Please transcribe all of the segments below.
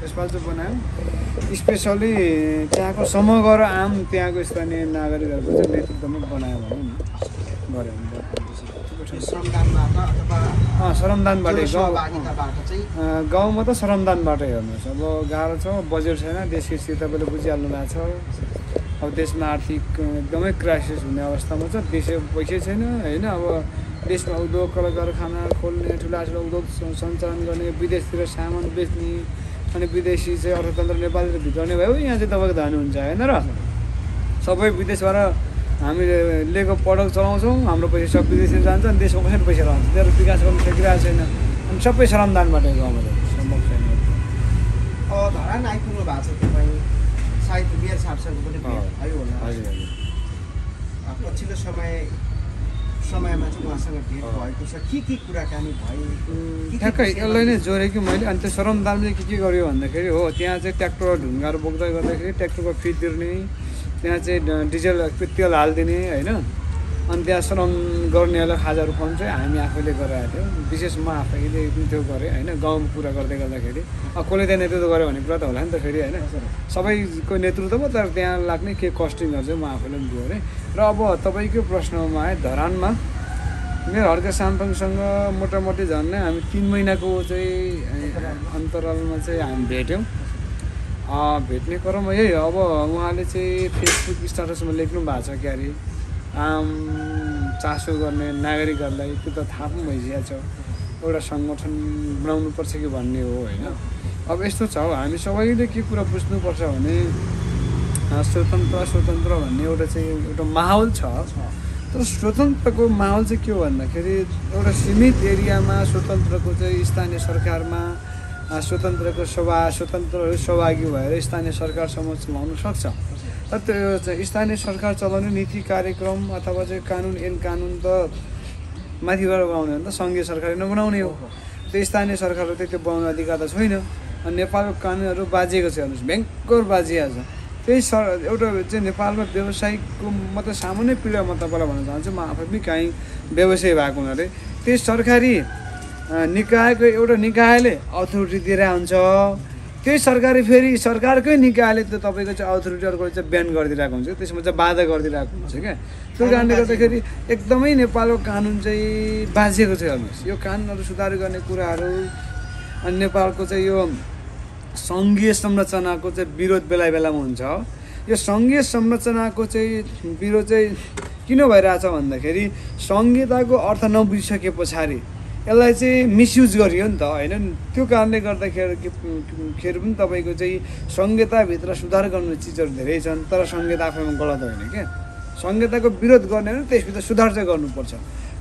यसपालि चाहिँ बनायौँ। स्पेसली त्यहाँको समग्र आम त्यहाँको स्थानीय नागरिकहरूको चाहिँ नेतृत्वमा बनायो भनौँ न, गऱ्यो भने श्रमदानबाटै गाउँमा त श्रमदानबाटै हेर्नुहोस्। अब गाह्रो छ, बजेट छैन, देशको स्थिति तपाईँले बुझिहाल्नु भएको छ। अब देशमा आर्थिक एकदमै क्राइसिस हुने अवस्थामा छ, देशै पैसै छैन होइन। अब देशमा उद्योग कल कारखाना खोल्ने, ठुला ठुला उद्योग सञ्चालन गर्ने, विदेशतिर सामान बेच्ने, अनि विदेशी चाहिँ अर्थतन्त्र नेपालतिर भित्राउने भयो। यहाँ चाहिँ तपाईँको धनी हुन्छ होइन र। सबै विदेशबाट हामीले लिएको प्रडक्ट चलाउँछौँ, हाम्रो पैसा सब विदेशतिर जान्छ, अनि देशमा कसरी पैसा रहन्छ, त्यसले विकास गर्नु सकिरहेको छैन। अनि सबै श्रमदानबाट गाउँमा सम्भव छैन। धरान आइपुग्नु भएको छ तपाईँ, सायद बिहार साहबसँग पनि भयो होला। हजुर हजुर। पछिल्लो समयमा चाहिँ उहाँसँग भेट भएको छ, के कुराकानी भयो? ठ्याक्कै यसलाई नै जोडेँ कि मैले। अनि त्यो श्रमदानले के गर्यो भन्दाखेरि हो, त्यहाँ चाहिँ ट्र्याक्टर ढुङ्गाहरू बोक्दै गर्दाखेरि ट्र्याक्टरको फी तिर्ने, त्यहाँ चाहिँ डिजल तेल हालिदिने होइन। अनि त्यहाँ श्रम गर्नेहरूलाई खाजाहरू खुवाउनु चाहिँ हामी आफैले गराएको थियौँ। विशेष म आफैले त्यो गरेँ होइन। गाउँमा कुरा गर्दै गर्दाखेरि कसले त्यहाँ नेतृत्व गर्यो भन्ने कुरा त होला नि त फेरि होइन। सबैको नेतृत्वमा तर त्यहाँ लाग्ने के कस्टिङहरू चाहिँ म आफैले पनि गरेँ। र अब तपाईँको प्रश्नमा आए, धरानमा मेरो हर्के साम्पाङसँग मोटामोटी झन्डै हामी 3 महिनाको चाहिँ अन्तरालमा चाहिँ हामी भेट्यौँ। भेट्ने क्रममा यही हो। अब उहाँले चाहिँ फेसबुक स्ट्याटसमा लेख्नु भएको छ क्या अरे, आम चासो गर्ने नागरिकहरूलाई, त्यो त थाहा पनि भइसकेको छ, एउटा सङ्गठन बनाउनुपर्छ कि भन्ने हो होइन। अब यस्तो छ, हामी सबैले के कुरा बुझ्नुपर्छ भने स्वतन्त्र भन्ने एउटा माहौल छ। तर स्वतन्त्रको माहौल चाहिँ के हो भन्दाखेरि एउटा सीमित एरियामा स्वतन्त्रको चाहिँ स्थानीय सरकारमा स्वतन्त्रको स्वतन्त्रहरू सहभागी भएर स्थानीय सरकार समक्ष ल्याउन सक्छ। तर त्यो चाहिँ स्थानीय सरकार चलाउने नीति कार्यक्रम अथवा चाहिँ कानुन कानुन त माथिबाट बनाउने हो नि त, सङ्घीय सरकारले नबनाउने हो। त्यो स्थानीय सरकारले त्यो बनाउने अधिकार त छैन। अनि नेपालको कानुनहरू बाजिएको छ हेर्नुहोस्, भयङ्कर बाजिएको छ। त्यही एउटा चाहिँ नेपालमा व्यवसायिकको मात्रै सामान्य पीडा म तपाईँलाई भन्न चाहन्छु। म आफै पनि काहीँ व्यवसाय भएको हुनाले त्यही सरकारी निकायको एउटा निकायले अथोरिटी दिएर हुन्छ, त्यही सरकारकै निकायले त्यो तपाईँको चाहिँ अथोरिटीहरूको चाहिँ ब्यान गरिदिरहेको हुन्छ, त्यसमा चाहिँ बाधा गरिदिरहेको हुन्छ क्या। त्यो कारणले गर्दाखेरि एकदमै नेपालको कानुन चाहिँ बाजिएको छ हेर्नुहोस्। यो कानुनहरू सुधार गर्ने कुराहरू अनि नेपालको चाहिँ यो सङ्घीय संरचनाको चाहिँ विरोध बेला बेलामा हुन्छ। यो सङ्घीय संरचनाको चाहिँ विरोध चाहिँ किन भइरहेछ भन्दाखेरि संहिताको अर्थ नबुझिसके पछाडि यसलाई चाहिँ मिसयुज गरियो नि त होइन। त्यो कारणले गर्दाखेरि पनि तपाईँको चाहिँ संहिताभित्र सुधार गर्ने चिजहरू धेरै छन्, तर संहिता आफैमा गलत होइन क्या। संहिताको विरोध गर्ने हो त्यसभित्र सुधार चाहिँ गर्नुपर्छ।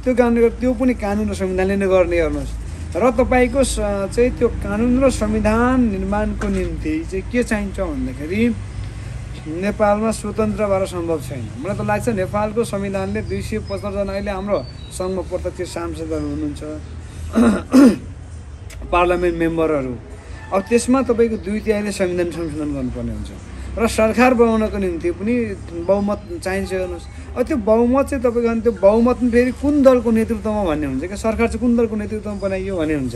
त्यो कारणले गर्दा त्यो पनि कानुन र संविधानले नै गर्ने हेर्नुहोस्। र तपाईँको चाहिँ त्यो कानुन र संविधान निर्माणको निम्ति चाहिँ के चाहिन्छ भन्दाखेरि नेपालमा स्वतन्त्रबाट सम्भव छैन। मलाई त लाग्छ नेपालको संविधानले 275 जना अहिले हाम्रो सङ्घमा प्रत्यक्ष सांसदहरू हुनुहुन्छ, पार्लियामेन्ट मेम्बरहरू। अब त्यसमा तपाईँको 2/3ले संविधान संशोधन गर्नुपर्ने हुन्छ र सरकार बनाउनको निम्ति पनि बहुमत चाहिन्छ हेर्नुहोस्। अब त्यो बहुमत चाहिँ तपाईँको त्यो बहुमत पनि फेरि कुन दलको नेतृत्वमा भन्ने हुन्छ क्या, सरकार चाहिँ कुन दलको नेतृत्वमा बनाइयो भन्ने हुन्छ।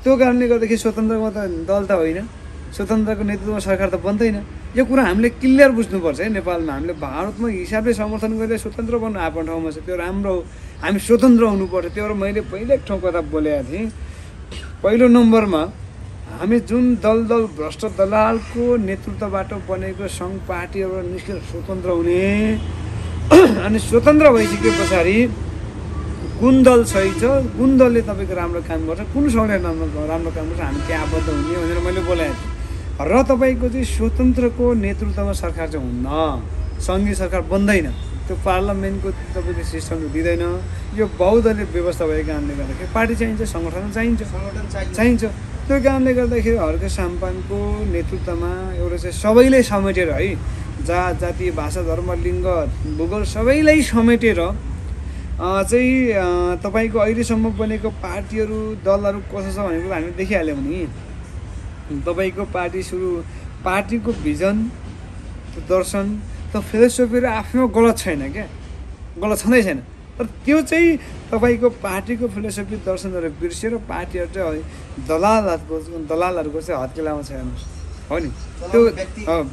त्यो कारणले गर्दाखेरि स्वतन्त्रमा त दल त होइन, स्वतन्त्रको नेतृत्वमा सरकार त बन्दैन। यो कुरा हामीले क्लियर बुझ्नुपर्छ है। नेपालमा हामीले भारतमा हिसाबले समर्थन गरेर स्वतन्त्र बन्नु आफ्नो ठाउँमा छ, त्यो राम्रो हो। हामी स्वतन्त्र हुनुपर्छ। त्यो भएर मैले पहिल्यै एक ठाउँ कथा बोलेको थिएँ, पहिलो नम्बरमा हामी जुन दल भ्रष्ट दलालको नेतृत्वबाट बनेको सङ्घ पार्टीबाट निस्केर स्वतन्त्र हुने, अनि स्वतन्त्र भइसके पछाडि कुन दल सही छ, कुन दलले तपाईँको राम्रो काम गर्छ, कुन सङ्घले राम्रो काम गर्छ, हामी त्यहाँ आबद्ध हुने भनेर मैले बोलाएको थिएँ। र तपाईँको चाहिँ स्वतन्त्रको नेतृत्वमा सरकार चाहिँ हुन्न, सङ्घीय सरकार बन्दैन, त्यो पार्लियामेन्टको तपाईँको सिस्टमले दिँदैन। यो बहुदलीय व्यवस्था भएको कारणले गर्दाखेरि पार्टी चाहिन्छ, सङ्गठन चाहिन्छ। त्यो कारणले गर्दाखेरि हर्के साम्पाङको नेतृत्वमा एउटा चाहिँ सबैलाई समेटेर है, जात जाति भाषा धर्म लिङ्ग भूगोल सबैलाई समेटेर चाहिँ तपाईँको अहिलेसम्म बनेको पार्टीहरू दलहरू कसो छ भनेको हामीले देखिहाल्यौँ नि। तपाईँको पार्टीको भिजन, दर्शन, त्यो फिलोसफीहरू आफ्नो गलत छैन क्या, गलत छँदै छैन। तर त्यो चाहिँ तपाईँको पार्टीको फिलोसफी दर्शनहरू बिर्सेर पार्टीहरू चाहिँ दलालहरूको चाहिँ हत्केलामा छ हेर्नुहोस् हो नि त्यो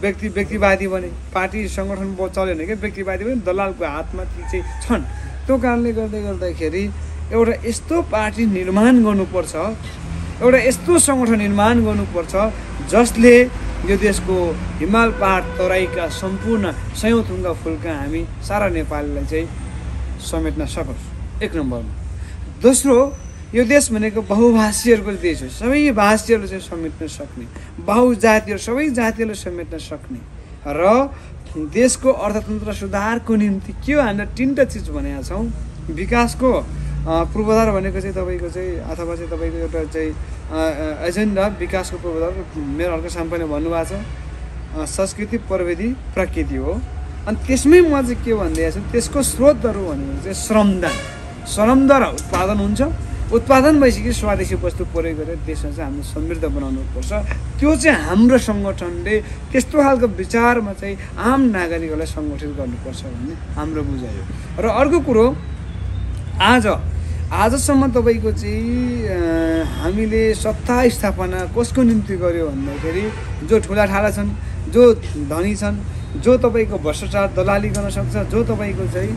व्यक्तिवादी भने पार्टी सङ्गठन चल्यो भने क्या व्यक्तिवादी पनि दलालको हातमा ती चाहिँ छन्। त्यो कारणले गर्दाखेरि एउटा यस्तो पार्टी निर्माण गर्नुपर्छ, एउटा यस्तो सङ्गठन निर्माण गर्नुपर्छ जसले यो देशको हिमाल पहाड तराईका सम्पूर्ण सयौँ थुङ्गा फुलका हामी सारा नेपाललाई चाहिँ समेट्न सकोस्, एक नम्बरमा। दोस्रो, यो देश भनेको बहुभाषीहरूको देश हो, सबै भाषीहरूले चाहिँ समेट्न सक्ने, बहुजातीय सबै जातिहरूले समेट्न सक्ने र देशको अर्थतन्त्र सुधारको निम्ति के हो हामीले 3टा चिज भनेका छौँ। विकासको पूर्वाधार भनेको चाहिँ तपाईँको चाहिँ अथवा चाहिँ तपाईँको एउटा चाहिँ एजेन्डा विकासको पूर्वाधार मेरो अर्को साम्पाले भन्नुभएको छ संस्कृति प्रविधि प्रकृति हो। अनि त्यसमै म चाहिँ के भनिदिएको छु त्यसको स्रोतहरू भनेको चाहिँ श्रमद्वारा उत्पादन हुन्छ। उत्पादन भइसक्यो स्वदेशी वस्तु प्रयोग गरेर देशमा चाहिँ हामीले समृद्ध बनाउनुपर्छ। त्यो चाहिँ हाम्रो सङ्गठनले त्यस्तो खालको विचारमा चाहिँ आम नागरिकहरूलाई सङ्गठित गर्नुपर्छ भन्ने हाम्रो बुझाइ हो। र अर्को कुरो आजसम्म तपाईँको चाहिँ हामीले सत्ता स्थापना कसको निम्ति गर्यो भन्दाखेरि जो ठुलाठाला छन्, जो धनी छन्, जो तपाईँको भ्रष्टाचार दलाली गर्न सक्छ, जो तपाईँको चाहिँ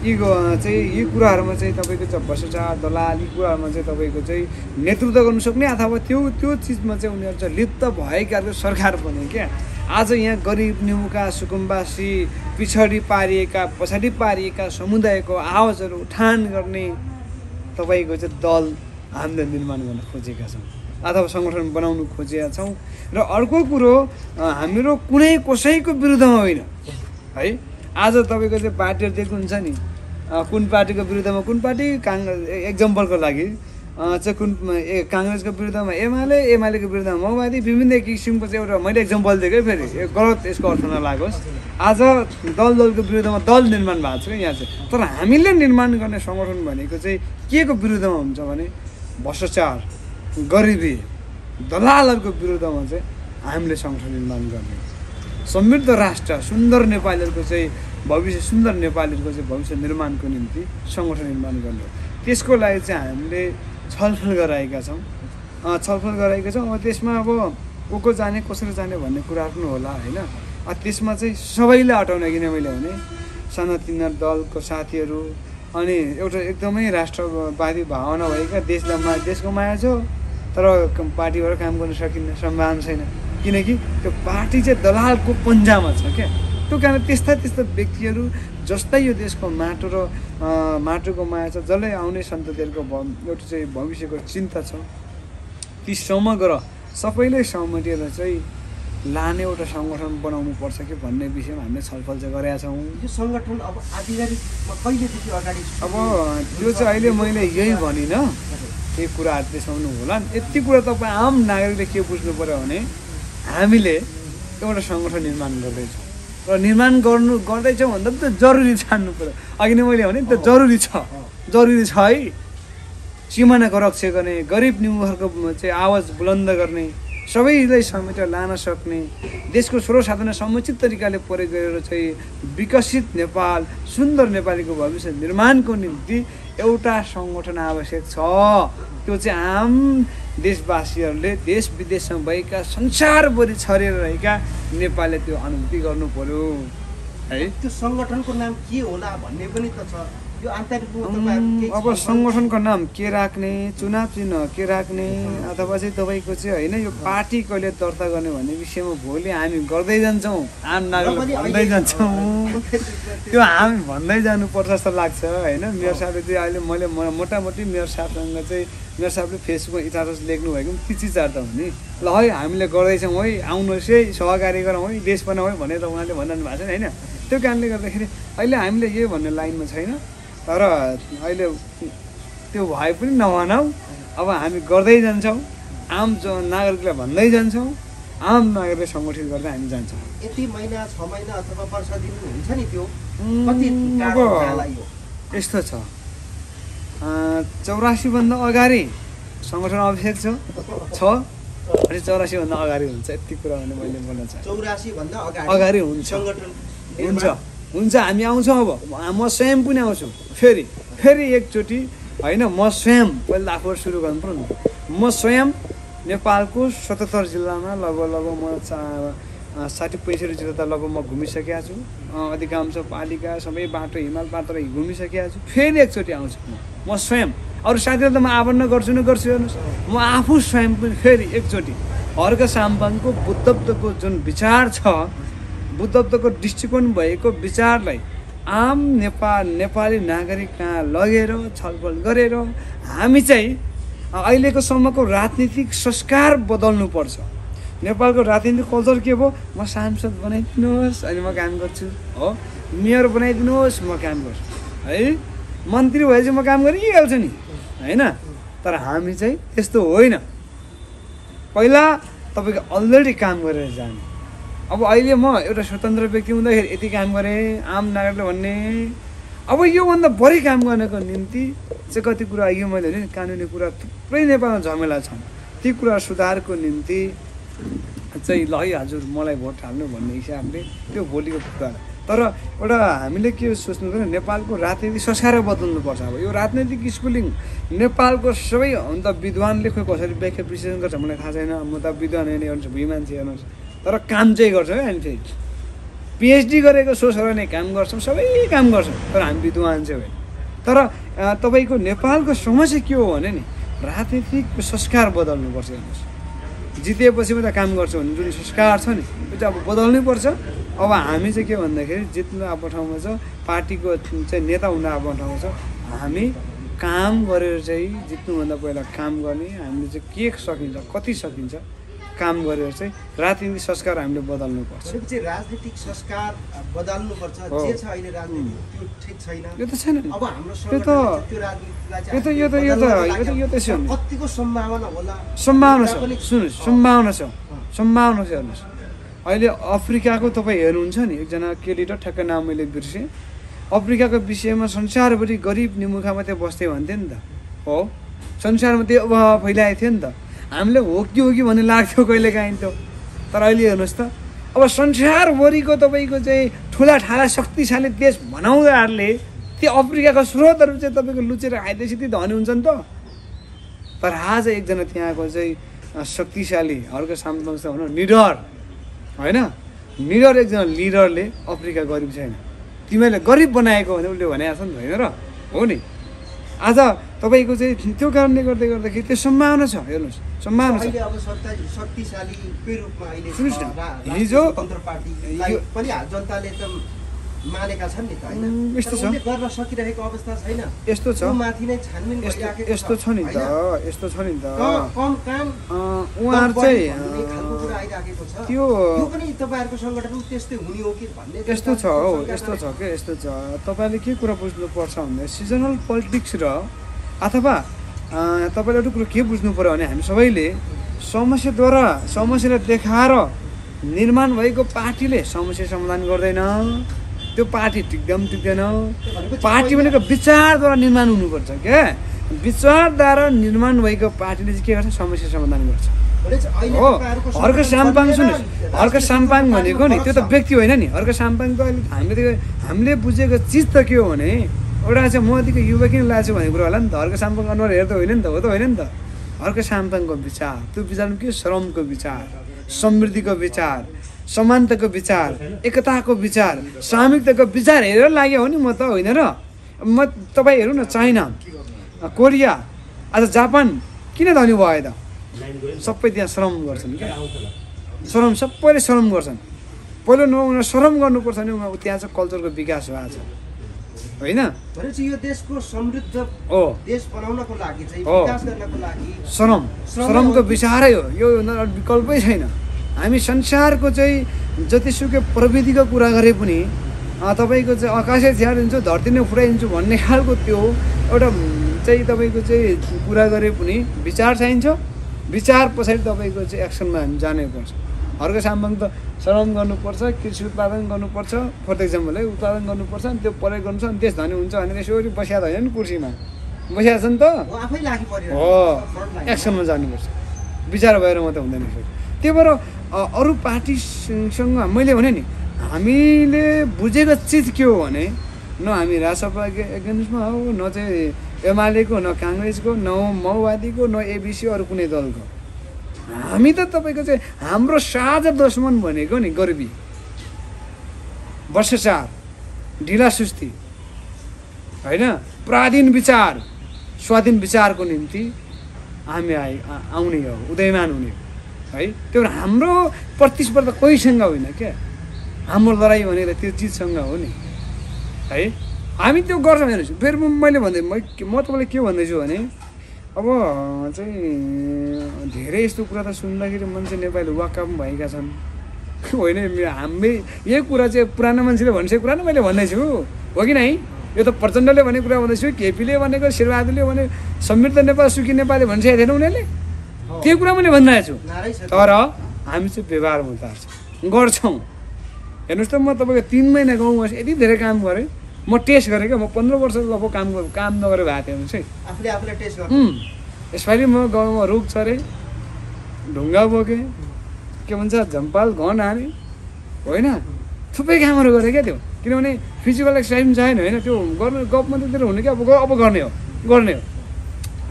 यी कुराहरूमा चाहिँ तपाईँको चाहिँ भ्रष्टाचार दलाल यी कुराहरूमा चाहिँ तपाईँको चाहिँ नेतृत्व गर्नु सक्ने अथवा त्यो चिजमा चाहिँ उनीहरू चाहिँ लिप्त भएकाहरूको सरकार बने क्या। आज यहाँ गरिब निमुखा सुकुम्बासी पछाडि पारिएका समुदायको आवाजहरू उठान गर्ने तपाईँको चाहिँ दल हामीले निर्माण गर्न खोजेका छौँ अथवा सङ्गठन बनाउनु खोजेका छौँ। र अर्को कुरो हाम्रो कुनै कसैको विरुद्धमा होइन है। आज तपाईँको चाहिँ पार्टीहरू देख्नुहुन्छ नि, कुन पार्टीको विरुद्धमा कुन पार्टी एक्जाम्पलको लागि चाहिँ काङ्ग्रेसको विरुद्धमा एमालेको विरुद्धमा माओवादी विभिन्न किसिमको चाहिँ एउटा मैले एक्जाम्पल दिएकै फेरि गलत यसको अर्थ नलागोस्। आज दलको विरुद्धमा दल निर्माण भएको छ यहाँ चाहिँ। तर हामीले निर्माण गर्ने सङ्गठन भनेको चाहिँ के को विरुद्धमा हुन्छ भने भ्रष्टाचार गरिबी दलालहरूको विरुद्धमा चाहिँ हामीले सङ्गठन निर्माण गर्ने, समृद्ध राष्ट्र सुन्दर नेपालीहरूको चाहिँ सुन्दर नेपालीहरूको चाहिँ भविष्य निर्माणको निम्ति सङ्गठन निर्माण गर्ने। त्यसको लागि चाहिँ हामीले छलफल गराएका छौँ। अब त्यसमा अब को जाने कसरी जाने भन्ने कुरा पनि होला होइन। त्यसमा चाहिँ सबैलाई हटाउने किन मैले भने सानातिना दलको साथीहरू अनि एउटा एकदमै राष्ट्रवादी भावना भएका देशको माया छ तर पार्टीबाट काम गर्न सकिन्न, सम्भावना छैन किनकि त्यो पार्टी चाहिँ दलालको पन्जामा छ क्या। त्यो कारण त्यस्ता व्यक्तिहरू जस्तै यो देशको माटोको माया छ, जसलाई आउने सन्ततिहरूको एउटा चाहिँ भविष्यको चिन्ता छ, ती समग्र सबैलाई समेटेर चाहिँ लाने एउटा सङ्गठन बनाउनु पर्छ कि भन्ने विषयमा हामीले छलफल चाहिँ गरेका छौँ। यो सङ्गठन अब आधिकारिकमा कहिलेदेखि अगाडि अब त्यो चाहिँ अहिले मैले यही भनिनँ, केही कुराहरू त्यसमा पनि होला। यति कुरा तपाईँ आम नागरिकले के बुझ्नु पऱ्यो भने हामीले एउटा सङ्गठन निर्माण गर्दैछौँ र निर्माण गर्दैछौँ भन्दा पनि त्यो जरुरी छान्नु पऱ्यो। अघि नै मैले भने त्यो जरुरी छ है। सिमानाको रक्षा गर्ने, गरिब निमुखहरूको चाहिँ आवाज बुलन्द गर्ने, सबैलाई समेटेर लान सक्ने, देशको सर्वसाधारण समुचित तरिकाले प्रयोग गरेर चाहिँ विकसित नेपाल सुन्दर नेपालीको भविष्य निर्माणको निम्ति एउटा सङ्गठन आवश्यक छ। त्यो चाहिँ आम देशवासीहरूले देश विदेशमा भएका संसारभरि छरेर रहेका नेपालले त्यो अनुभूति गर्नु पर्यो है। त्यो सङ्गठनको नाम के होला भन्ने पनि त छ। यो आन्तरिक अब सङ्गठनको नाम के राख्ने, चुनाव चिन्ह के राख्ने अथवा चाहिँ तपाईँको चाहिँ होइन यो पार्टी कहिले दर्ता गर्ने भन्ने विषयमा भोलि हामी गर्दै जान्छौँ, आम नागरिक भन्दै जान्छौँ। त्यो हामी भन्दै जानुपर्छ जस्तो लाग्छ होइन। मेयर साहबले चाहिँ अहिले मैले मोटामोटी मेयर साहबले फेसबुकमा स्ट्याटस लेख्नु भएको पनि ती चिजहरू त हुने ल है हामीले गर्दैछौँ है, आउनुहोस् है, सहकारी गरौँ है, देश बनाऊ है भनेर उहाँले भनिरहनु भएको छ होइन। त्यो कारणले गर्दाखेरि अहिले हामीले यो भन्ने लाइनमा छैन। तर अहिले त्यो भए पनि नभनाऊ, अब हामी गर्दै जान्छौँ, आम नागरिकलाई भन्दै जान्छौँ, आम नागरिकलाई सङ्गठित गर्दै हामी जान्छौँ। यति महिना 6 महिना अथवा वर्ष दिन हुन्छ नि त्यो अब यस्तो छ 84 भन्दा अगाडि सङ्गठन आवश्यक छ अनि 84 भन्दा अगाडि हुन्छ। यति कुरा भने मैले बोल्न चाहेँ। 84 भन्दा अगाडि हुन्छ हुन्छ हामी आउँछौँ अब म स्वयं पनि आउँछु फेरि एकचोटि होइन म स्वयं पहिला आफू सुरु गर्नु पर्यो नि म स्वयं नेपालको 77 जिल्लामा लगभग म 60-65 जिल्ला त लगभग म घुमिसकेको छु अधिकांश पालिका सबै बाटो हिमाल पात्र घुमिसकेको छु फेरि एकचोटि आउँछु म स्वयं अरू साथीहरू त म आवन्न गर्छु हेर्नुहोस् म आफू स्वयं पनि फेरि एकचोटि हर्क साम्पाङको बुद्धत्वको जुन विचार छ बुद्धत्वको दृष्टिकोण भएको विचारलाई आम नेपाली नागरिक कहाँ लगेर छलफल गरेर हामी चाहिँ अहिलेको सम्मको राजनीतिक संस्कार बदल्नुपर्छ नेपालको राजनीतिक कल्चर के भयो म सांसद बनाइदिनुहोस् अनि म काम गर्छु हो मेयर बनाइदिनुहोस् म काम गर्छु है मन्त्री भएपछि म काम गरिहाल्छु नि होइन तर हामी चाहिँ त्यस्तो होइन पहिला तपाईँको अलरेडी काम गरेर जाने अब अहिले म एउटा स्वतन्त्र व्यक्ति हुँदाखेरि यति काम गरेँ आम नागरिकले भन्ने अब योभन्दा बढी काम गर्नको निम्ति चाहिँ कति कुरा यो मैले भने कानुनी कुरा थुप्रै नेपालमा झमेला छन् ती कुरा सुधारको निम्ति चाहिँ ल है हजुर मलाई भोट हाल्नु भन्ने हिसाबले त्यो भोलिको कुरा तर एउटा हामीले के सोच्नु पर्यो नेपालको राजनीतिक संस्कार बदल्नुपर्छ अब यो राजनैतिक स्कुलिङ नेपालको सबैभन्दा विद्वानले खोइ कसरी व्याख्या विश्लेषण गर्छ मलाई थाहा छैन म त विद्वान होइन हेर्नुहोस् भुइँ मान्छे हेर्नुहोस् तर काम चाहिँ गर्छ है हामी फेरि पिएचडी गरेको सोचहरू नै काम गर्छौँ सबै काम गर्छौँ तर हामी विद्वान चाहिँ होइन तर तपाईँको नेपालको समस्या के हो भने नि राजनीतिक संस्कार बदल्नुपर्छ हेर्नुहोस् जितेपछि मात्रै काम गर्छ भने जुन संस्कार छ नि त्यो चाहिँ अब बदल्नै पर्छ अब हामी चाहिँ के भन्दाखेरि जित्नु आफ्नो ठाउँमा छ पार्टीको चाहिँ नेता हुन आफ्नो ठाउँमा छ हामी काम गरेर चाहिँ जित्नुभन्दा पहिला काम गर्ने हामीले चाहिँ के सकिन्छ कति सकिन्छ काम गरेर चाहिँ राजनीतिक संस्कार हामीले बदल्नुपर्छ राजनीतिक संस्कार बदल्नुपर्छ जे छ अहिले राजनीति त्यो ठीक छैन यो त छैन अब हाम्रो यो त कतिको सम्भावना होला सम्भावना छ सुन्नुहोस् सम्भावना छ हेर्नुहोस् अहिले अफ्रिकाको तपाईँ हेर्नुहुन्छ नि एकजना के लिडर ठ्याक्क नाम मैले बिर्सेँ अफ्रिकाको विषयमा संसारभरि गरिब निमुखा मात्रै बस्थे भन्थे नि त हो संसारमा त्यो अभाव फैलाएको थियो नि त हामीले हो कि भन्ने लाग्थ्यो कहिले काहीँ त तर अहिले हेर्नुहोस् त अब संसारभरिको तपाईँको चाहिँ ठुला ठाला शक्तिशाली देश बनाउँदाहरूले त्यो अफ्रिकाको स्रोतहरू चाहिँ तपाईँको लुचेर खाइदिएपछि त्यो धनी हुन्छ नि त तर आज एकजना त्यहाँको चाहिँ शक्तिशाली हर्क साम्पाङ भनौँ निडर होइन निडर एकजना लिडरले अफ्रिका गरिब छैन तिमीहरूले गरिब बनाएको भने उसले भनेको छ नि होइन र हो नि आज तपाईँको चाहिँ त्यो कारणले गर्दाखेरि त्यो सम्भावना छ हेर्नुहोस् सम्भावना छ हिजो जनताले त मानेका छन् नि त हैन यस्तो छ गर्न सकिरहेको अवस्था छैन यस्तो छ माथि नै छानबिन गरिराखेको यस्तो छ नि त यस्तो छ नि त कम काम उहाँहरु चाहिँ खालको कुरा आइराखेको छ त्यो पनि तपाईहरुको संगठन त्यस्तै हुने हो कि भन्ने यस्तो छ हो यस्तो छ के यस्तो छ तपाईले के कुरा बुझ्नु पर्छ भन्दा सिजनल पोलिटिक्स र अथवा तपाईले एउटा कुरा के बुझ्नु पर्यो भने हामी सबैले समस्याद्वारा समस्यालाई देखाएर निर्माण भएको पार्टीले समस्या समाधान गर्दैन त्यो पार्टी टिक्दैन पार्टी भनेको विचारद्वारा निर्माण हुनुपर्छ क्या विचारद्वारा निर्माण भएको पार्टीले चाहिँ के गर्छ समस्या समाधान गर्छ हो हर्क साम्पाङ सुन्नुहोस् हर्क साम्पाङ भनेको नि त्यो त व्यक्ति होइन नि हर्क साम्पाङ त अहिले हामीले बुझेको चिज त के हो भने एउटा चाहिँ मोदीको युवा किन लाग्छ भन्ने कुरा होला नि त हर्क साम्पाङ अनुहार हेर्दा होइन नि त हो त होइन नि त हर्क साम्पाङको विचार त्यो विचारमा के श्रमको विचार समृद्धिको विचार समानताको विचार एकताको विचार सामूहिकताको विचार हेरेर लाग्यो हो नि म त होइन र म तपाईँ हेर्नु न चाइना कोरिया आज जापान किन धनी भयो त सबै त्यहाँ श्रम गर्छन् क्या श्रम सबैले श्रम गर्छन् पहिलो उनीहरू श्रम गर्नुपर्छ नि उनीहरू त्यहाँ चाहिँ कल्चरको विकास भएको छ होइन यो देशको समृद्ध देश बनाउनको लागि चाहिँ विकास गर्नको लागि श्रमको विचारै हो यो विकल्पै छैन हामी संसारको चाहिँ जतिसुकै प्रविधिको कुरा गरे पनि तपाईँको चाहिँ आकाशै छ्याडिदिन्छु धरती नै फुटाइदिन्छु भन्ने खालको त्यो एउटा चाहिँ तपाईँको चाहिँ कुरा गरे पनि विचार चाहिन्छ विचार पछाडि तपाईँको चाहिँ एक्सनमा हामी जानै पर्छ हर्क साम्पाङ त श्रम गर्नुपर्छ कृषि उत्पादन गर्नुपर्छ फर इक्जाम्पल है उत्पादन गर्नुपर्छ अनि त्यो प्रयोग गर्नुपर्छ अनि देश धनी हुन्छ भनेर यसरी बसिया त होइन नि कुर्सीमा बसिया छ नि त हो एक्सनमा जानुपर्छ विचार भएर मात्रै हुँदैन फेरि त्यही भएर अरू पार्टीसँग मैले भने नि हामीले बुझेको चिज के हो भने न हामी राजसभा एगेन्स्टमा हो, न चाहिँ एमालेको, न काङ्ग्रेसको, न माओवादीको, न एबिसी अरू कुनै दलको। हामी त तपाईँको चाहिँ हाम्रो साझा दुश्मन भनेको नि गरिबी, भ्रष्टाचार, ढिला सुस्ती होइन, पराधीन विचार, स्वाधीन विचारको निम्ति हामी आउने हो, उदयमान हुने है। त्यो हाम्रो प्रतिस्पर्धा कोहीसँग होइन क्या, हाम्रो लडाइँ भनेर त्यो चिजसँग हो नि है। हामी त्यो गर्छौँ हेर्नुहोस्। फेरि मैले भन्दै म तपाईँलाई के भन्दैछु भने अब चाहिँ धेरै यस्तो कुरा त सुन्दाखेरि मान्छे नेपाली वाक्क पनि भएका छन् होइन। हामी यही कुरा चाहिँ पुरानो मान्छेले भनिसकेको कुरा नै मैले भन्दैछु हो कि नै। यो त प्रचण्डले भनेको कुरा भन्दैछु, केपीले भनेको, शेरबहादुरले भने समृद्ध नेपाल सुखी नेपाली भनिसकेको थिएन उनीहरूले, त्यो कुरा मैले भनिरहेको छु। तर हामी चाहिँ व्यवहारमा उतार्छौँ, गर्छौँ। हेर्नुहोस् त, म तपाईँको 3 महिना गाउँमा यति धेरै काम गरेँ, म टेस्ट गरेँ क्या। म 15 वर्ष अब काम नगरेर भएको थिएँ हेर्नुहोस् है, आफूले टेस्ट गरेँ। यसपालि म गाउँमा रुख छरेँ, ढुङ्गा बोकेँ, के भन्छ झम्पाल घन हाने होइन, थुप्रै कामहरू गरेँ क्या त्यो। किनभने फिजिकल एक्सर्साइज पनि छैन होइन, त्यो गर्नु गफ मात्रै हुने क्या। अब गर्ने हो।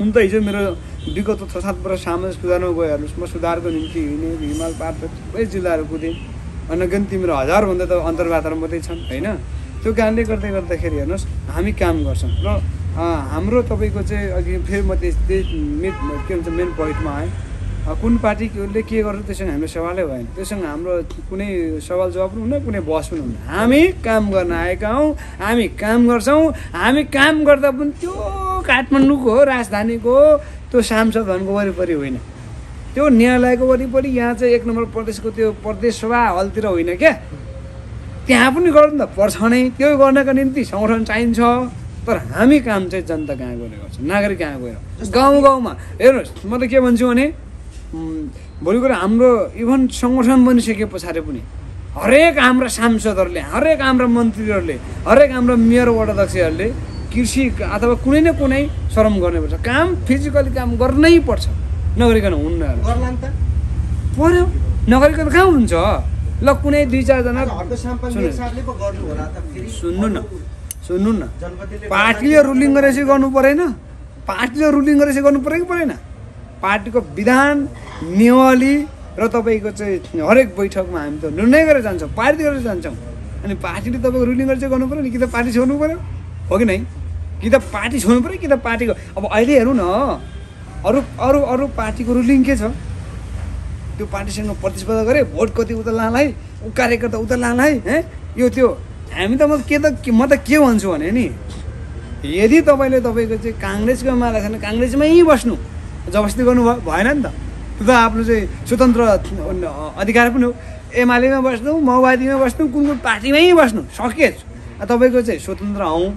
हुन त हिजो मेरो विगत 6-7 वर्ष सामाजिक सुधारमा गयो हेर्नुहोस्। म सुधारको निम्ति हिँड्ने, हिमाल पार थुप्रै जिल्लाहरू कुदेँ, अनगन्ती मेरो 1000भन्दा त अन्तर्वार्ता मात्रै छन् होइन। त्यो कारणले गर्दाखेरि हेर्नुहोस् हामी काम गर्छौँ। र हाम्रो तपाईँको चाहिँ अघि फेरि म त्यही के भन्छ मेन पोइन्टमा आएँ। कुन पार्टीले के गर्छ त्योसँग हाम्रो सवालै भएन, त्योसँग हाम्रो कुनै सवाल जवाब पनि हुन्न, कुनै बहस पनि हुन्न। हामी काम गर्न आएका हौँ, हामी काम गर्छौँ। हामी काम गर्दा पनि त्यो काठमाडौँको हो, राजधानीको त्यो सांसद भवनको वरिपरि होइन, त्यो न्यायालयको वरिपरि, यहाँ चाहिँ 1 नम्बर प्रदेशको त्यो प्रदेश सभा हलतिर होइन क्या। त्यहाँ पनि गर्नु त पर्छ नै। त्यो गर्नका निम्ति सङ्गठन चाहिन्छ। तर हामी काम चाहिँ जनता कहाँ गएर गर्छौँ, नागरिक कहाँ गएर, गाउँमा। हेर्नुहोस्, म त के भन्छु भने भोलि कुरा हाम्रो इभन सङ्गठन बनिसके पछाडि पनि हरेक हाम्रा सांसदहरूले, हरेक हाम्रा मन्त्रीहरूले, हरेक हाम्रा मेयर वार्ड अध्यक्षहरूले कृषि अथवा कुनै न कुनै श्रम गर्नुपर्छ। काम फिजिकली काम गर्नै पर्छ, नगरिकन हुन्न। पर्यो, नगरिकन कहाँ हुन्छ। ल कुनै 2-4 जना सुन्नु न, पार्टीले रुलिङ गरेपछि गर्नु परेन, पार्टीले रुलिङ गरेपछि गर्नु पऱ्यो कि परेन। पार्टीको विधान, नियमावली र तपाईँको चाहिँ हरेक बैठकमा हामी त निर्णय गरेर जान्छौँ, पारित गरेर जान्छौँ। अनि पार्टीले तपाईँको रुलिङ गरेर चाहिँ गर्नु पऱ्यो नि, कि त पार्टी छोड्नु पऱ्यो हो कि नै, कि त पार्टी छोड्नु पऱ्यो, कि त पार्टीको। अब अहिले हेरौँ न, अरू पार्टीको रुलिङ के छ, त्यो पार्टीसँग प्रतिस्पर्धा गरे, भोट कति उता लाला है, कार्यकर्ता उता लाला है, यो त्यो। हामी त म त के भन्छु भने नि, यदि तपाईँले तपाईँको चाहिँ काङ्ग्रेसको माला छैन, काङ्ग्रेसमै बस्नु, जबरजस्ती गर्नु भएन नि त। त्यो त आफ्नो चाहिँ स्वतन्त्र अधिकार पनि हो। एमालेमा बस्नु, माओवादीमा बस्नु, कुन पार्टीमै बस्नु सकेछ। तपाईँको चाहिँ स्वतन्त्र हौँ,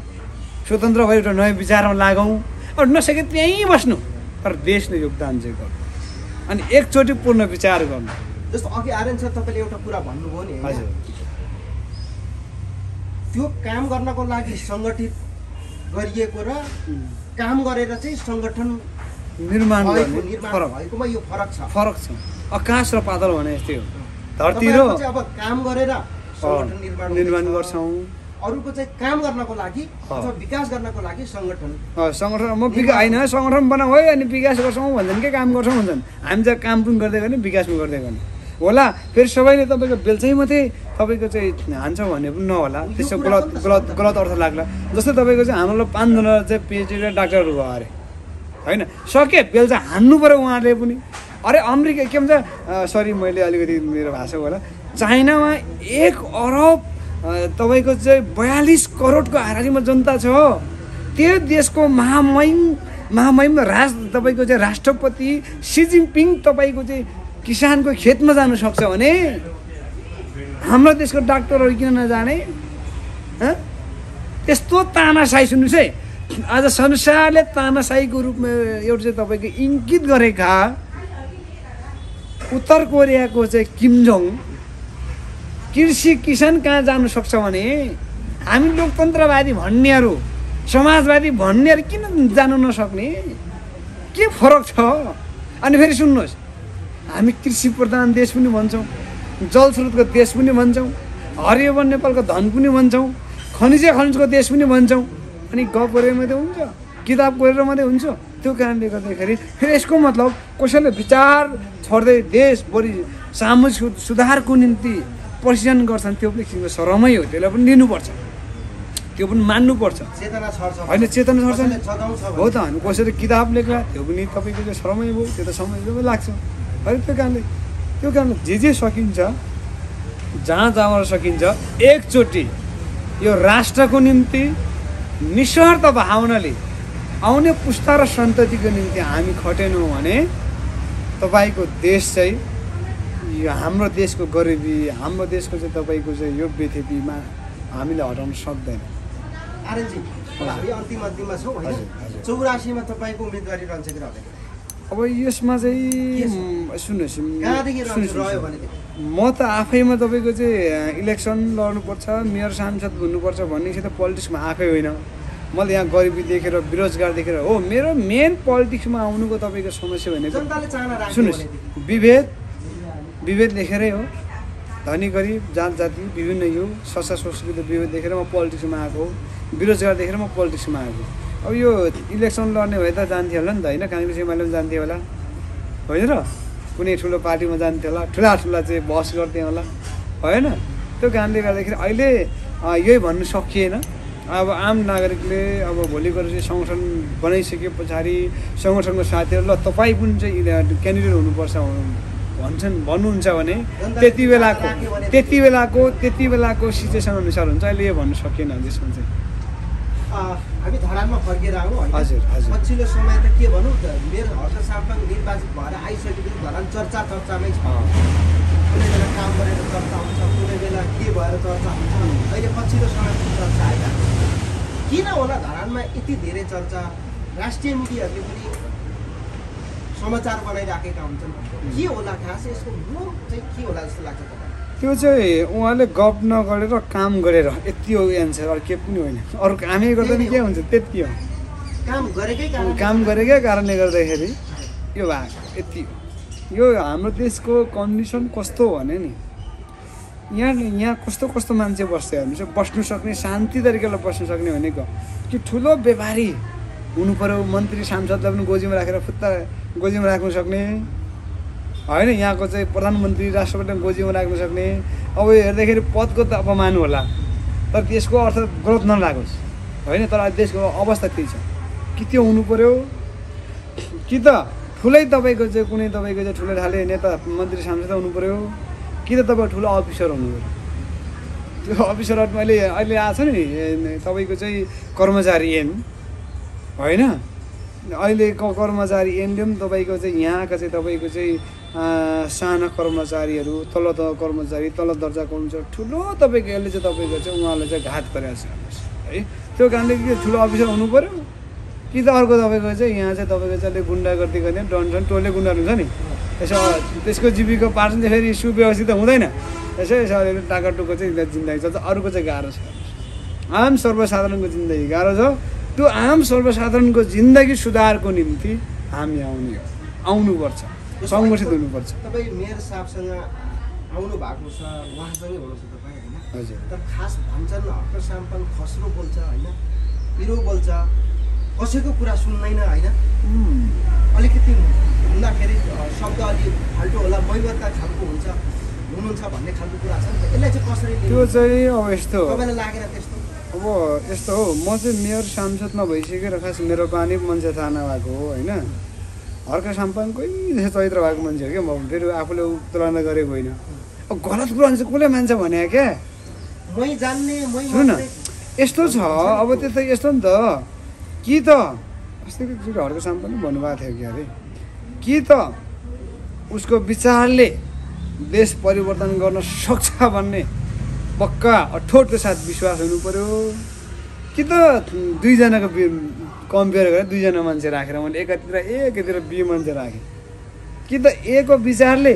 स्वतन्त्र भएर एउटा नयाँ विचारमा लागौँ। अरू नसके त्यहीँ बस्नु, तर देशले योगदान चाहिँ गर्नु, अनि एकचोटि पूर्ण विचार गर्नु। जस्तो अघि आर्यन सर तपाईँले एउटा कुरा भन्नुभयो नि, हजुर, त्यो काम गर्नको लागि सङ्गठित गरिएको र काम गरेर चाहिँ सङ्गठन निर्माण भएकोमा यो फरक छ। आकाश र पातल भने जस्तै हो। धरती र अब काम गरेर सङ्गठन निर्माण गर्छौँ। अरूको चाहिँ काम गर्नको लागि अथवा विकास गर्नको लागि सङ्गठन म होइन सङ्गठन बनाऊ है अनि विकास गर्छौँ भन्छन् के, काम गर्छौँ भन्छन्। हामी चाहिँ काम पनि गर्दै गर्ने, विकास पनि गर्दै गर्ने होला। फेरि सबैले तपाईँको बेलचाइ मात्रै तपाईँको चाहिँ हान्छौँ भन्ने पनि नहोला, त्यसो गलत अर्थ लाग्ला। जस्तै तपाईँको चाहिँ हाम्रो 5 जना चाहिँ पिएचडी र डाक्टरहरू भयो अरे होइन, सके बेलचा हान्नु पऱ्यो उहाँहरूले पनि। अरे अमेरिका के भन्छ, सरी मैले अलिकति मेरो भाषा होला, चाइनामा 1 अरब तपाईँको चाहिँ 42 करोडको हाराहारीमा जनता छ। त्यो देशको महामहिम तपाईँको चाहिँ राष्ट्रपति सी जिनपिङ तपाईँको चाहिँ किसानको खेतमा जानु सक्छ भने हाम्रो देशको डाक्टरहरू किन नजाने? त्यस्तो तानासाही सुन्नुहोस् है, आज संसारले तानासाहीको रूपमा एउटा चाहिँ तपाईँको इङ्कित गरेका उत्तर कोरियाको चाहिँ किम जोङ कृषि किसान कहाँ जानु सक्छ भने हामी लोकतन्त्रवादी भन्नेहरू, समाजवादी भन्नेहरू किन जानु नसक्ने? के फरक छ? अनि फेरि सुन्नुहोस्, हामी कृषि प्रधान देश पनि भन्छौँ, जलस्रोतको देश पनि भन्छौँ, हरियो वन नेपालको धन पनि भन्छौँ, खनिजको देश पनि भन्छौँ। अनि गफ गरेर मात्रै हुन्छ, किताब गरेर मात्रै हुन्छ? त्यो कारणले गर्दाखेरि फेरि यसको मतलब कसैले विचार छोड्दै देश बढी सामाजिक सुधारको निम्ति प्रशिक्षण गर्छन्, त्यो पनि किसिमको शरमै हो। त्यसलाई पनि लिनुपर्छ, त्यो पनि मान्नुपर्छ होइन। चेतना छर्छ हो त, हामी कसैले किताब लेख्ला त्यो पनि तपाईँको चाहिँ शरमै हो, त्यो त समय लाग्छ होइन। त्यो कारणले जे सकिन्छ, जहाँ जहाँबाट सकिन्छ एकचोटि यो राष्ट्रको निम्ति निस्वार्थ भावनाले आउने पुस्ता र सन्ततिको निम्ति हामी खटेनौँ भने तपाईँको देश चाहिँ यो हाम्रो देशको गरिबी, हाम्रो देशको चाहिँ तपाईँको चाहिँ यो बेथेपीमा हामीले हटाउन सक्दैन। आर्यनजी, हामी अन्तिममा छौँ होइन। 84मा तपाईँको उम्मेदवारी रहन्छ कि रहँदैन? अब यसमा चाहिँ सुन्नुहोस्, म त आफैमा तपाईँको चाहिँ इलेक्सन लड्नुपर्छ, मेयर सांसद हुनुपर्छ भन्ने चाहिँ त पोलिटिक्समा आफै होइन। मैले यहाँ गरिबी देखेर, बेरोजगार देखेर हो। मेरो मेन पोलिटिक्समा आउनुको तपाईँको समस्या भनेको सुन्नुहोस्, विभेद देखेरै हो। धनी गरिब, जात जाति विभिन्न यो संस्कृति विभेद देखेर म पोलिटिक्समा आएको हो। बेरोजगार देखेर म पोलिटिक्समा आएको। अब यो इलेक्सन लड्ने भए त जान्थ्यो होला नि त होइन, काङ्ग्रेस एमाले पनि जान्थ्यो होला होइन र, कुनै ठुलो पार्टीमा जान्थ्यो होला, ठुला चाहिँ बहस गर्थ्यो होला होइन। त्यो कारणले गर्दाखेरि अहिले यही भन्नु सकिएन। अब आम नागरिकले अब भोलिको चाहिँ सङ्गठन बनाइसके पछाडि सङ्गठनको साथीहरू ल तपाईँ पनि चाहिँ क्यान्डिडेट हुनुपर्छ भन्नुहुन्छ भने त्यति बेलाको सिचुएसन अनुसार हुन्छ। अहिले यो भन्नु सकिएन त्यसमा चाहिँ। हामी धरानमा फर्केर आउँ होइन। हजुर हजुर। पछिल्लो समय त के भनौँ, मेरो हर्ष साम्पाङ निर्वाचित भएर आइसकेपछि धरान चर्चामै छ। कुनै बेला काम गरेर चर्चा हुन्छ, कुनै बेला के भएर चर्चा हुन्छ। अहिले पछिल्लो समयमा चर्चा आइरहेको छ। किन होला धरानमा यति धेरै चर्चा? राष्ट्रिय मिडियाहरूले पनि समाचार बनाइराखेका हुन्छन्। के होला खास यसको मूल चाहिँ के होला जस्तो लाग्छ तपाईँ? त्यो चाहिँ उहाँले गफ नगरेर काम गरेर यति हो एन्सर, अरू के पनि होइन। अरू कामै गर्दा नि के हुन्छ, त्यति हो। काम गरेकै कारणले गर्दाखेरि यो भएको यति हो। यो हाम्रो देशको कन्डिसन कस्तो हो भने नि, यहाँ कस्तो मान्छे बस्छ हेर्नु चाहिँ, बस्नु सक्ने शान्ति तरिकाले बस्नु सक्ने भनेको कि ठुलो व्यापारी हुनु पऱ्यो। मन्त्री सांसदलाई पनि गोजीमा राखेर फुत्ता गोजीमा राख्नु सक्ने होइन। यहाँको चाहिँ प्रधानमन्त्री राष्ट्रपतिलाई गोजीमा राख्नु सक्ने। अब हेर्दाखेरि पदको त अपमान होला, तर त्यसको अर्थ ग्रोथ नलागोस् होइन। तर देशको अवस्था त्यही छ कि त्यो हुनु पऱ्यो, कि त ठुलै तपाईँको चाहिँ कुनै तपाईँको चाहिँ ठुलो ठाले नेता मन्त्री सांसद हुनु पऱ्यो, कि त तपाईँ ठुलो अफिसर हुनु पऱ्यो। त्यो अफिसरहरूमा अहिले आएको छ नि तपाईँको चाहिँ कर्मचारी ऐन होइन। अहिलेको कर्मचारी ऐनले पनि तपाईँको चाहिँ यहाँका चाहिँ तपाईँको चाहिँ साना कर्मचारीहरू, तल कर्मचारी, तल दर्जा कर्मचारी ठुलो तपाईँको यसले चाहिँ तपाईँको चाहिँ उहाँलाई चाहिँ घात गरेको छ है। त्यो कारणले के ठुलो अफिसर हुनु पऱ्यो, कि त अर्को तपाईँको चाहिँ यहाँ चाहिँ तपाईँको चाहिँ गुन्डागर्दी गर्ने डनसन टोले गुन्डाहरू हुन्छ नि, यसो त्यसको जीविका पार्छन् चाहिँ फेरि सुव्यवस्थित हुँदैन। यसो अलिअलि टाकाटुको चाहिँ जिन्दगी चल्छ, अरूको चाहिँ गाह्रो छ। आम सर्वसाधारणको जिन्दगी गाह्रो छ। त्यो आम सर्वसाधारणको जिन्दगी सुधारको निम्ति हामी आउनुपर्छ, सङ्गठित हुनुपर्छ। तपाईँ मेयर साहबसँग आउनु भएको छ, उहाँसँगै हुनुहुन्छ तपाईँ होइन? हजुर। तर खास भन्छन् हर्ष साम्पाङ खस्रो बोल्छ होइन, पिरो बोल्छ, कसैको कुरा सुन्दैन होइन। अलिकति हुँदाखेरि शब्द अलि फाल्टो होला, मैवत्ता खालको हुनुहुन्छ भन्ने खालको कुरा छ। यसलाई चाहिँ कसरी? त्यो चाहिँ अब यस्तो तपाईँलाई लागेन त्यस्तो? अब यस्तो हो, म चाहिँ मेयर सांसद नभइसकेर खास मेरो पानी मान्छे थाहा नभएको हो होइन। हर्क साम्पाङकै चरित्र भएको मान्छे हो क्या म, फेरि आफूले तुलना गरेको होइन। अब गलत कुरा चाहिँ कसले मान्छ भने क्या, सुन यस्तो छ। अब त्यो त यस्तो नि त, कि त अस्तिको एकचोटि हर्क साम्पाङ भन्नुभएको थियो कि अरे, कि त उसको विचारले देश परिवर्तन गर्न सक्छ भन्ने पक्का अठोटको साथ विश्वास हुनु पऱ्यो, कि त दुईजनाको कम्पेयर गरेर दुईजना मान्छे राखेर मैले एकातिर बी मान्छे राखेँ, कि त ए को विचारले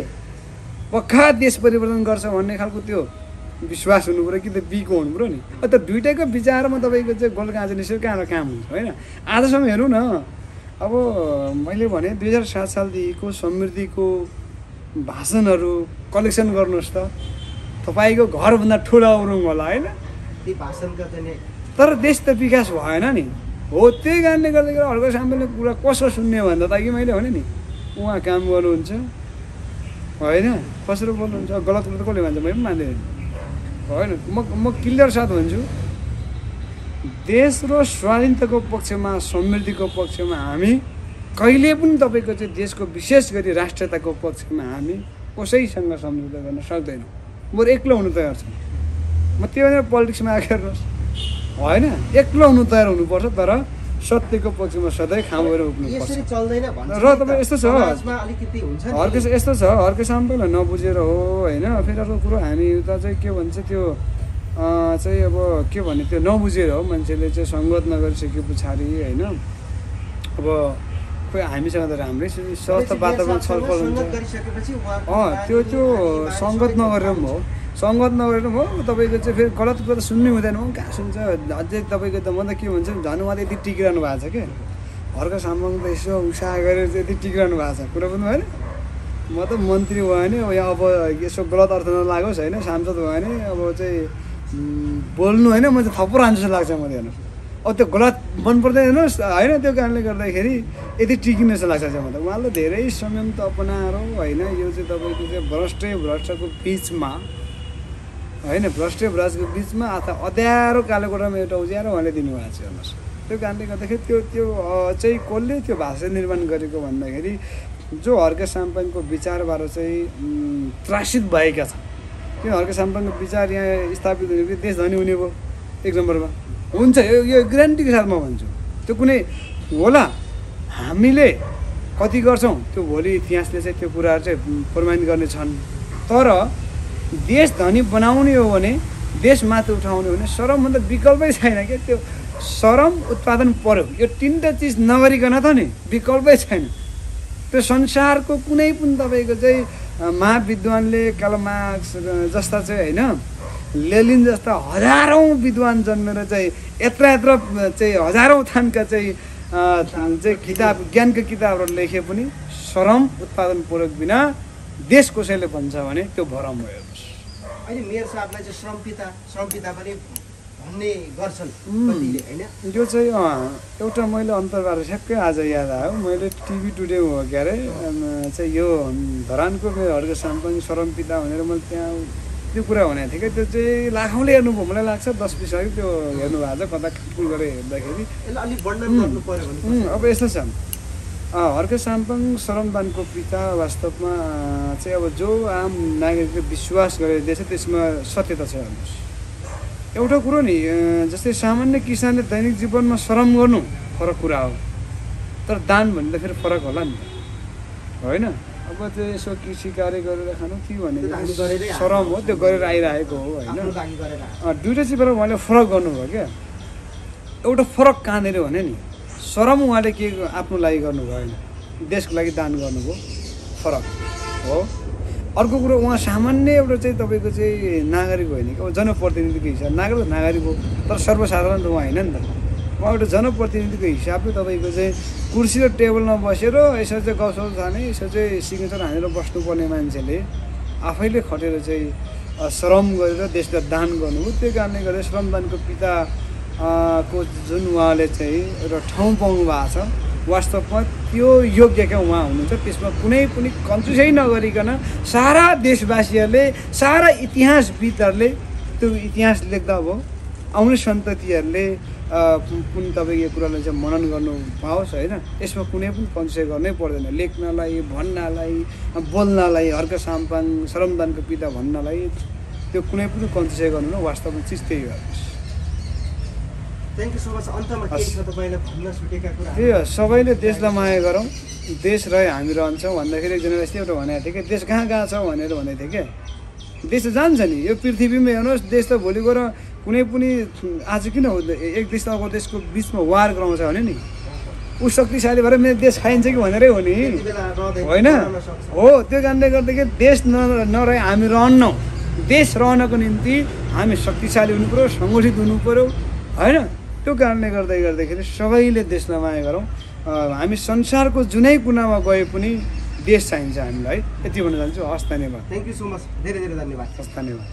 पक्का देश परिवर्तन गर्छ भन्ने खालको त्यो विश्वास हुनु पऱ्यो, कि त बी को हुनु पऱ्यो नि। त दुइटैको विचारमा तपाईँको चाहिँ गोलगाँचा निस्क्यो कहाँ काम हुन्छ होइन। आजसम्म हेरौँ न, अब मैले भने 2007 सालदेखिको समृद्धिको भाषणहरू कलेक्सन गर्नुहोस् त, तपाईँको घरभन्दा ठुलो उरुङ होला होइन, ती भाषणका चाहिँ तर देश त विकास भएन नि। हो त्यही कारणले गर्दाखेरि हर्क साम्पाङले कुरा कसो सुन्ने भन्दा त कि मैले भने नि उहाँ काम गर्नुहुन्छ होइन, कसरी बोल्नुहुन्छ, गलत कुरा त कसले भन्छ मैले पनि मान्दैन होइन। म क्लियर साथ भन्छु, देश र स्वाधीनताको पक्षमा समृद्धिको पक्षमा हामी कहिले पनि तपाईँको चाहिँ देशको विशेष गरी राष्ट्रियताको पक्षमा हामी कसैसँग सम्झौता गर्न सक्दैनौँ। बरु एक्लो हुनु तयार छ। म त्यो भनेर पोलिटिक्समा आएको हेर्नुहोस् होइन, एक्लो हुनु तयार हुनुपर्छ, तर सत्यको पक्षमा सधैँ खामोएर उभिनुपर्छ। यसरी चल्दैन भन्छ र तपाईँ यस्तो छ समाजमा अलिकति हुन्छ नि। हर्के यस्तो छ, हर्के साम्पाङलाई नबुझेर हो होइन। फेरि अर्को कुरो हामी उता चाहिँ के भन्छ त्यो चाहिँ अब के भने त्यो नबुझेर हो, मान्छेले चाहिँ सङ्गत नगरिसके पछाडि होइन। अब खोइ हामीसँग त राम्रै स्वस्थ वातावरण छलफल हुन्छ। त्यो सङ्गत नगरेर पनि हो, सङ्गत नगरेर पनि हो। तपाईँको चाहिँ फेरि गलत कुरा सुन्नै हुँदैन हो, कहाँ सुन्छ अझै तपाईँको त। म त के भन्छु झन् उहाँ त यति टिकिरहनु भएको छ क्या, हर्क साम्पाङ त यसो उषा गरेर चाहिँ यति टिकिरहनु भएको छ, कुरा पनि होइन। म त मन्त्री भयो भने यहाँ अब यसो गलत अर्थ नलागोस् होइन, सांसद भयो भने अब चाहिँ बोल्नु होइन, म चाहिँ थप्पो हान्छु जस्तो लाग्छ मलाई हेर्नुहोस्। अब त्यो गलत मन पर्दैन हेर्नुहोस् होइन, त्यो कारणले गर्दाखेरि यति टिकिने जस्तो लाग्छ चाहिँ मलाई। उहाँले धेरै संयम त अपनाएर होइन, यो चाहिँ तपाईँको चाहिँ भ्रष्टको बिचमा होइन, भ्रष्टको बिचमा अथवा अँध्यारो कालो कोठामा एउटा उज्यालो उहाँले दिनुभएको छ हेर्नुहोस्। त्यो कारणले गर्दाखेरि त्यो चाहिँ कसले त्यो भाषा निर्माण गरेको भन्दाखेरि जो हर्के साम्पाङको विचारबाट चाहिँ त्रासित भएका छन्। किन हर्के साम्पाङको विचार यहाँ स्थापित हुने कि देश धनी हुने भयो एक नम्बरमा हुन्छ, यो ग्यारेन्टीको साथमा भन्छु। त्यो कुनै होला हामीले कति गर्छौँ त्यो भोलि इतिहासले चाहिँ त्यो कुराहरू चाहिँ प्रमाणित गर्ने छन्। तर देश धनी बनाउने हो भने, देश माथि उठाउने हो भने श्रमभन्दा विकल्पै छैन क्या। त्यो श्रम उत्पादन पर्यो, यो तिनवटा चिज नगरिकन त नि विकल्पै छैन। त्यो संसारको कुनै पनि तपाईँको चाहिँ महाविद्वानले कार्ल मार्क्स जस्ता चाहिँ होइन, लेनिन जस्ता हजारौँ विद्वान जन्मेर चाहिँ यत्र चाहिँ हजारौँ थानका चाहिँ किताब ज्ञानका किताबहरू लेखे पनि श्रम उत्पादन पूर्वक बिना देश कसैले भन्छ भने त्यो भरम भयो। अहिले मेयर साहबलाई चाहिँ श्रमपिता पनि भन्ने गर्छन् कतिले होइन। यो चाहिँ एउटा मैले अन्तर्वार्ता ठ्याक्कै आज याद आयो, मैले टिभी टुडे हो के अरे चाहिँ यो धरानको हर्के साम्पाङ श्रमपिता भनेर मैले त्यहाँ त्यो कुरा भनेको थिएँ कि त्यो चाहिँ लाखौँले हेर्नुभयो मलाई लाग्छ, 10-20 अघि त्यो हेर्नु भएको छ कता कुल गरेर हेर्दाखेरि। अलिक वर्णन गर्नु पर्यो भने अब यस्तो छ, हर्के साम्पाङ श्रमदानको पिता वास्तवमा चाहिँ अब जो आम नागरिकले विश्वास गरेर दिएछ त्यसमा सत्यता छ हेर्नुहोस्। एउटा कुरो नि जस्तै सामान्य किसानले दैनिक जीवनमा श्रम गर्नु फरक कुरा हो, तर दान भन्दा फेरि फरक होला नि होइन। अब त्यो यसो कृषि कार्य गरेर खानु के भनेको श्रम हो, त्यो गरेर आइरहेको हो होइन। दुइटा चिज उहाँले फरक गर्नुभयो क्या। एउटा फरक कहाँनिर भने नि श्रम उहाँले के आफ्नो लागि गर्नुभयो होइन, देशको लागि दान गर्नुभयो, फरक हो। अर्को कुरो उहाँ सामान्य एउटा चाहिँ तपाईँको चाहिँ नागरिक होइन कि, अब जनप्रतिनिधिको हिसाब नागरिक हो, तर सर्वसाधारण त उहाँ होइन नि त। उहाँ एउटा जनप्रतिनिधिको हिसाबले तपाईँको चाहिँ कुर्सी र टेबलमा बसेर यसो चाहिँ गौसौल खाने, यसो चाहिँ सिग्नेचर हानेर बस्नुपर्ने मान्छेले आफैले खटेर चाहिँ श्रम गरेर देशलाई दान गर्नुभयो। त्यो कारणले गर्दा श्रमदानको पिता को जुन उहाँले चाहिँ एउटा ठाउँ पाउनु भएको छ, वास्तवमा त्यो योग्य क्या उहाँ हुनुहुन्छ। त्यसमा कुनै पनि कन्जुसै नगरिकन सारा देशवासीहरूले, सारा इतिहासविदहरूले त्यो इतिहास लेख्दा अब आउने सन्ततिहरूले कुन तपाईँको यो कुरालाई चाहिँ मनन गर्नु पाओस् होइन। यसमा कुनै पनि कन्जुसै गर्नै पर्दैन, लेख्नलाई, भन्नलाई, बोल्नलाई, हर्के साम्पाङ श्रमदानको पिता भन्नलाई त्यो कुनै पनि कन्जुसै गर्नु न, वास्तवमा चिज त्यही हो। Thank you so much. अन्तमा के छ तपाईँले भन्न छुटेका कुरा? त्यही हो, सबैले देशलाई माया गरौँ, देश रहे हामी रहन्छौँ भन्दाखेरि एकजना यस्तै एउटा भनेको थियो कि देश कहाँ कहाँ छ भनेर भनेको थियो क्या। देश त जान्छ नि, यो पृथ्वीमा हेर्नुहोस्, देश त भोलि गएर कुनै पनि आज किन एक देश अर्को देशको बिचमा वार गराउँछ भने नि ऊ शक्तिशाली भएर मेरो देश खाइन्छ कि भनेरै हो नि होइन हो। त्यो कारणले गर्दाखेरि देश नरहे हामी रहन्नौँ। देश रहनको निम्ति हामी शक्तिशाली हुनु पऱ्यो, सङ्गठित हुनु पऱ्यो होइन। त्यो कारणले गर्दाखेरि सबैले देशलाई माया गरौँ। हामी संसारको जुनै कुनामा गए पनि देश चाहिन्छ हामीलाई, यति भन्न चाहन्छु। हस्, धन्यवाद। थ्याङ्क यू सो मच, धेरै धेरै धन्यवाद। हस्, धन्यवाद।